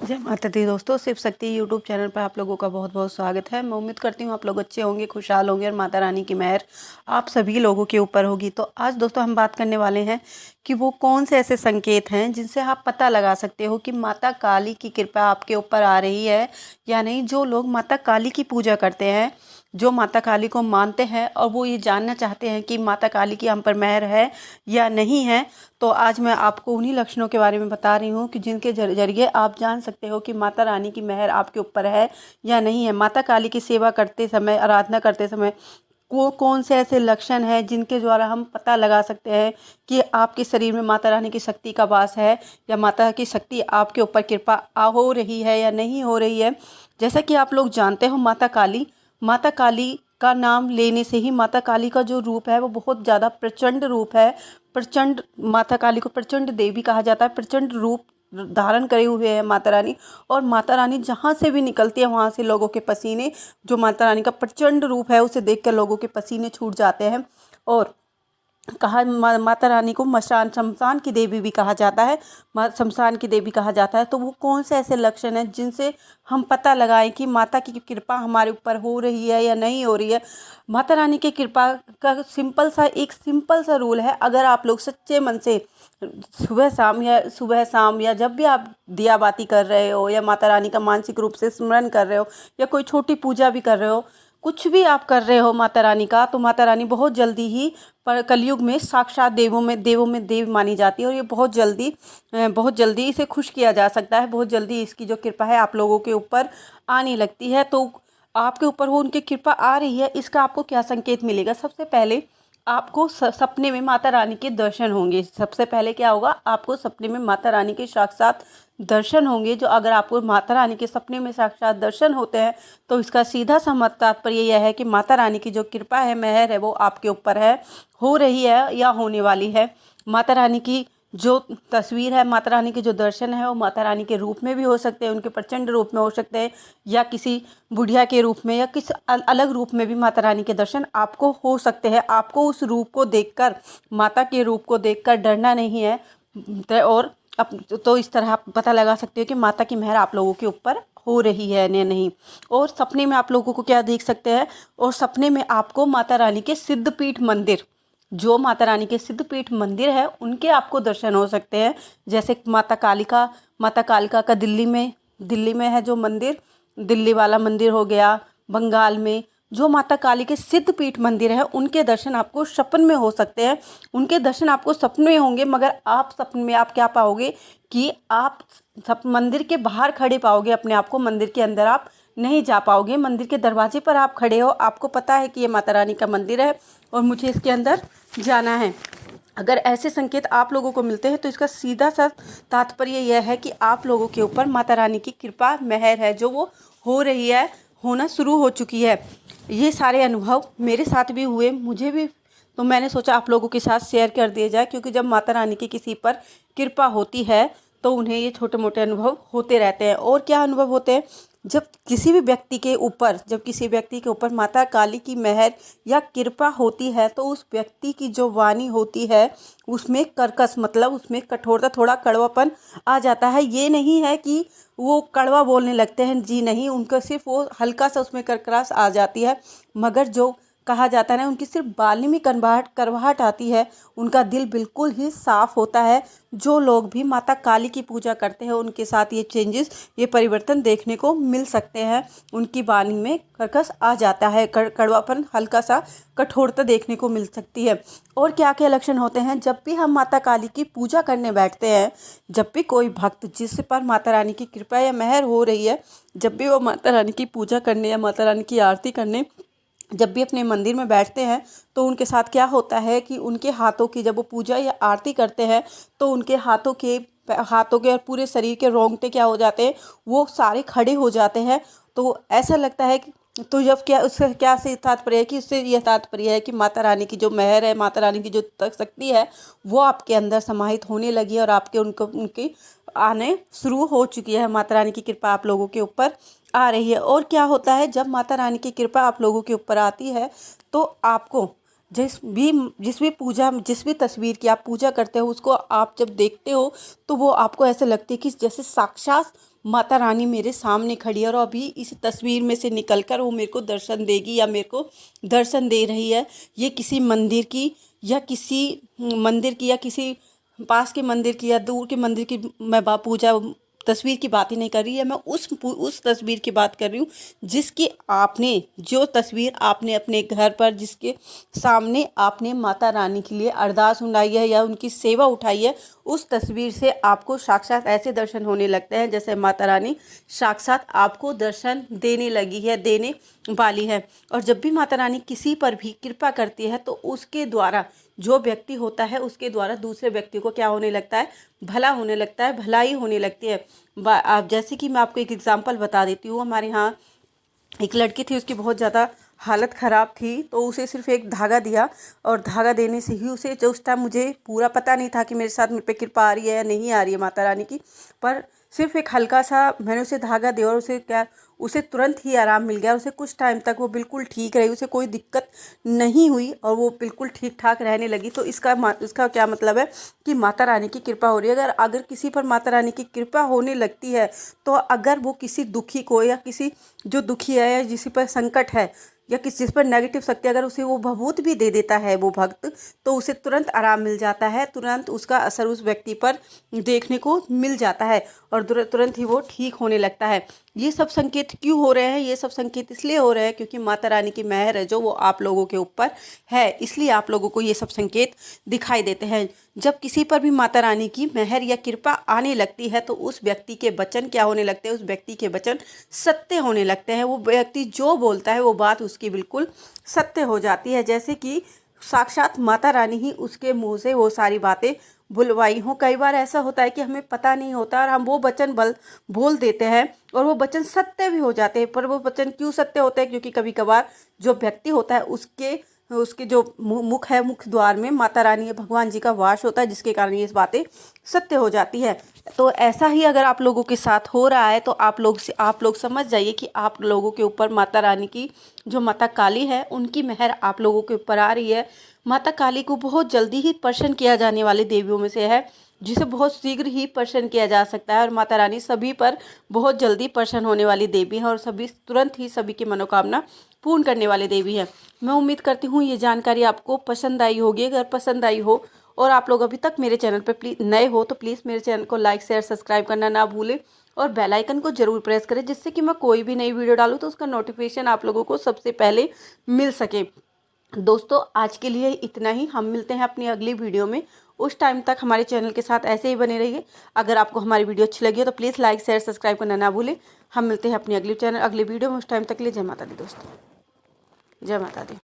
जय माता दी दोस्तों, शिव शक्ति यूट्यूब चैनल पर आप लोगों का बहुत बहुत स्वागत है। मैं उम्मीद करती हूँ आप लोग अच्छे होंगे, खुशहाल होंगे और माता रानी की मेहर आप सभी लोगों के ऊपर होगी। तो आज दोस्तों हम बात करने वाले हैं कि वो कौन से ऐसे संकेत हैं जिनसे आप पता लगा सकते हो कि माता काली की कृपा आपके ऊपर आ रही है या नहीं। जो लोग माता काली की पूजा करते हैं, जो माता काली को मानते हैं और वो ये जानना चाहते हैं कि माता काली की हम पर मेहर है या नहीं है, तो आज मैं आपको उन्हीं लक्षणों के बारे में बता रही हूँ कि जिनके जरिए आप जान सकते हो कि माता रानी की मेहर आपके ऊपर है या नहीं है। माता काली की सेवा करते समय, आराधना करते समय कौन से ऐसे लक्षण हैं जिनके द्वारा हम पता लगा सकते हैं कि आपके शरीर में माता रानी की शक्ति का वास है या माता की शक्ति आपके ऊपर कृपा हो रही है या नहीं हो रही है। जैसा कि आप लोग जानते हो, माता काली का नाम लेने से ही माता काली का जो रूप है वो बहुत ज़्यादा प्रचंड रूप है। प्रचंड, माता काली को प्रचंड देवी कहा जाता है। प्रचंड रूप धारण करे हुए है माता रानी, और माता रानी जहाँ से भी निकलती है वहाँ से लोगों के पसीने, जो माता रानी का प्रचंड रूप है उसे देख कर लोगों के पसीने छूट जाते हैं। और माता रानी को मशान शमशान की देवी भी कहा जाता है, शमशान की देवी कहा जाता है। तो वो कौन से ऐसे लक्षण हैं जिनसे हम पता लगाएं कि माता की कृपा हमारे ऊपर हो रही है या नहीं हो रही है। माता रानी की कृपा का सिंपल सा रूल है। अगर आप लोग सच्चे मन से सुबह शाम या जब भी आप दिया बाती कर रहे हो या माता रानी का मानसिक रूप से स्मरण कर रहे हो या कोई छोटी पूजा भी कर रहे हो, कुछ भी आप कर रहे हो माता रानी का, तो माता रानी बहुत जल्दी ही, पर कलयुग में साक्षात देवों में देव मानी जाती है। और ये बहुत जल्दी इसे खुश किया जा सकता है। बहुत जल्दी इसकी जो कृपा है आप लोगों के ऊपर आने लगती है। तो आपके ऊपर वो उनकी कृपा आ रही है, इसका आपको क्या संकेत मिलेगा? सबसे पहले आपको सपने में माता रानी के दर्शन होंगे। सबसे पहले क्या होगा, आपको सपने में माता रानी के साक्षात दर्शन होंगे। जो अगर आपको माता रानी के सपने में साक्षात दर्शन होते हैं तो इसका सीधा सा तात्पर्य यह है कि माता रानी की जो कृपा है, मेहर है, वो आपके ऊपर है, हो रही है या होने वाली है। माता रानी की जो तस्वीर है, माता रानी के जो दर्शन है, वो माता रानी के रूप में भी हो सकते हैं, उनके प्रचंड रूप में हो सकते हैं, या किसी बुढ़िया के रूप में या किसी अलग रूप में भी माता रानी के दर्शन आपको हो सकते हैं। आपको उस रूप को देखकर, माता के रूप को देखकर डरना नहीं है। और तो इस तरह आप पता लगा सकते हो कि माता की मेहर आप लोगों के ऊपर हो रही है या नहीं। और सपने में आप लोगों को क्या देख सकते हैं, और सपने में आपको माता रानी के सिद्धपीठ मंदिर, जो माता रानी के सिद्धपीठ मंदिर है, उनके आपको दर्शन हो सकते हैं। जैसे माता कालिका का दिल्ली में है जो मंदिर, दिल्ली वाला मंदिर हो गया। बंगाल में जो माता काली के सिद्धपीठ मंदिर है, उनके दर्शन आपको सपन में हो सकते हैं। उनके दर्शन आपको सपने में होंगे, मगर आप सपने में आप क्या पाओगे कि आप सब मंदिर के बाहर खड़े पाओगे अपने आप को, मंदिर के अंदर आप नहीं जा पाओगे। मंदिर के दरवाजे पर आप खड़े हो, आपको पता है कि ये माता रानी का मंदिर है और मुझे इसके अंदर जाना है। अगर ऐसे संकेत आप लोगों को मिलते हैं तो इसका सीधा सा तात्पर्य यह है कि आप लोगों के ऊपर माता रानी की कृपा मेहर है, जो वो हो रही है, होना शुरू हो चुकी है। ये सारे अनुभव मेरे साथ भी हुए, मुझे भी, तो मैंने सोचा आप लोगों के साथ शेयर कर दिया जाए। क्योंकि जब माता रानी की किसी पर कृपा होती है तो उन्हें ये छोटे मोटे अनुभव होते रहते हैं। और क्या अनुभव होते हैं? जब किसी व्यक्ति के ऊपर माता काली की मेहर या कृपा होती है तो उस व्यक्ति की जो वाणी होती है उसमें कर्कश, मतलब उसमें कठोरता, थोड़ा कड़वापन आ जाता है। ये नहीं है कि वो कड़वा बोलने लगते हैं, जी नहीं, उनका सिर्फ वो हल्का सा उसमें करकरास आ जाती है। मगर जो कहा जाता है ना, उनकी सिर्फ बाली में करवाहट आती है, उनका दिल बिल्कुल ही साफ होता है। जो लोग भी माता काली की पूजा करते हैं उनके साथ ये चेंजेस, ये परिवर्तन देखने को मिल सकते हैं। उनकी वाणी में कर्कश आ जाता है, कड़वापन, हल्का सा कठोरता देखने को मिल सकती है। और क्या क्या लक्षण होते हैं जब भी हम माता काली की पूजा करने बैठते हैं? जब भी कोई भक्त जिस पर माता रानी की कृपा या मेहर हो रही है, जब भी वो माता रानी की पूजा करने या माता रानी की आरती करने जब भी अपने मंदिर में बैठते हैं, तो उनके साथ क्या होता है कि उनके हाथों की, जब वो पूजा या आरती करते हैं तो उनके हाथों के और पूरे शरीर के रोंगटे क्या हो जाते हैं, वो सारे खड़े हो जाते हैं। तो ऐसा लगता है कि, तो जब क्या उससे क्या से तात्पर्य है कि उससे यह तात्पर्य है कि माता रानी की जो मेहर है, माता रानी की जो तक शक्ति है, वो आपके अंदर समाहित होने लगी है और आपके उनकी आने शुरू हो चुकी है। माता रानी की कृपा आप लोगों के ऊपर आ रही है। और क्या होता है, जब माता रानी की कृपा आप लोगों के ऊपर आती है तो आपको जिस भी तस्वीर की आप पूजा करते हो, उसको आप जब देखते हो तो वो आपको ऐसे लगती है कि जैसे साक्षात माता रानी मेरे सामने खड़ी है और अभी इस तस्वीर में से निकलकर वो मेरे को दर्शन देगी या मेरे को दर्शन दे रही है। ये किसी मंदिर की या किसी पास के मंदिर की या दूर के मंदिर की मैं पूजा तस्वीर की बात ही नहीं कर रही है। मैं उस तस्वीर की बात कर रही हूँ जिसकी जो तस्वीर आपने अपने घर पर जिसके सामने आपने माता रानी के लिए अरदास सुनाई है या उनकी सेवा उठाई है, उस तस्वीर से आपको साक्षात ऐसे दर्शन होने लगते हैं जैसे माता रानी साक्षात आपको दर्शन देने लगी है, देने वाली है। और जब भी माता रानी किसी पर भी कृपा करती है तो उसके द्वारा जो व्यक्ति होता है उसके द्वारा दूसरे व्यक्ति को क्या होने लगता है, भला होने लगता है, भलाई होने लगती है। आप जैसे कि मैं आपको एक एग्जांपल बता देती हूँ। हमारे यहाँ एक लड़की थी, उसकी बहुत ज़्यादा हालत ख़राब थी, तो उसे सिर्फ एक धागा दिया और धागा देने से ही उसे, जो उस टाइम मुझे पूरा पता नहीं था कि मेरे साथ मुझ पे कृपा आ रही है या नहीं आ रही है माता रानी की, पर सिर्फ एक हल्का सा मैंने उसे धागा दिया और उसे तुरंत ही आराम मिल गया। उसे कुछ टाइम तक वो बिल्कुल ठीक रही, उसे कोई दिक्कत नहीं हुई और वो बिल्कुल ठीक ठाक रहने लगी। तो इसका क्या मतलब है कि माता रानी की कृपा हो रही है। अगर किसी पर माता रानी की कृपा होने लगती है तो अगर वो किसी दुखी को या किसी जो दुखी है या जिस पर संकट है या जिस पर नेगेटिव शक्ति अगर उसे वो भभूत भी दे देता है वो भक्त, तो उसे तुरंत आराम मिल जाता है, तुरंत उसका असर उस व्यक्ति पर देखने को मिल जाता है और तुरंत ही वो ठीक होने लगता है। ये सब संकेत क्यों हो रहे हैं? ये सब संकेत इसलिए हो रहे हैं क्योंकि माता रानी की मेहर है जो वो आप लोगों के ऊपर है, इसलिए आप लोगों को ये सब संकेत दिखाई देते हैं। जब किसी पर भी माता रानी की मेहर या कृपा आने लगती है तो उस व्यक्ति के वचन क्या होने लगते हैं, उस व्यक्ति के वचन सत्य होने लगते हैं। वो व्यक्ति जो बोलता है वो बात उसकी बिल्कुल सत्य हो जाती है, जैसे कि साक्षात माता रानी ही उसके मुंह से वो सारी बातें बुलवाई हों। कई बार ऐसा होता है कि हमें पता नहीं होता और हम वो वचन बोल देते हैं और वो वचन सत्य भी हो जाते हैं। पर वो वचन क्यों सत्य होते हैं? क्योंकि कभी कभार जो व्यक्ति होता है उसके जो मुख है, मुख द्वार में माता रानी भगवान जी का वास होता है, जिसके कारण ये बातें सत्य हो जाती है। तो ऐसा ही अगर आप लोगों के साथ हो रहा है तो आप लोग समझ जाइए कि आप लोगों के ऊपर माता रानी की, जो माता काली है, उनकी मेहर आप लोगों के ऊपर आ रही है। माता काली को बहुत जल्दी ही प्रसन्न किया जाने वाली देवियों में से है, जिसे बहुत शीघ्र ही प्रसन्न किया जा सकता है। और माता रानी सभी पर बहुत जल्दी प्रसन्न होने वाली देवी है और तुरंत ही सभी की मनोकामना पूर्ण करने वाली देवी है। मैं उम्मीद करती हूँ ये जानकारी आपको पसंद आई होगी। अगर पसंद आई हो और आप लोग अभी तक मेरे चैनल पर प्लीज़ नए हो तो प्लीज़ मेरे चैनल को लाइक शेयर सब्सक्राइब करना ना भूलें और बेल आइकन को ज़रूर प्रेस करें, जिससे कि मैं कोई भी नई वीडियो डालूँ तो उसका नोटिफिकेशन आप लोगों को सबसे पहले मिल सके। दोस्तों आज के लिए इतना ही। हम मिलते हैं अपनी अगली वीडियो में। उस टाइम तक हमारे चैनल के साथ ऐसे ही बने रहिए। अगर आपको हमारी वीडियो अच्छी लगी हो तो प्लीज़ लाइक शेयर सब्सक्राइब करना ना भूलें। हम मिलते हैं अपनी अगली वीडियो में। उस टाइम तक के लिए जय माता दी दोस्तों, जय माता दी।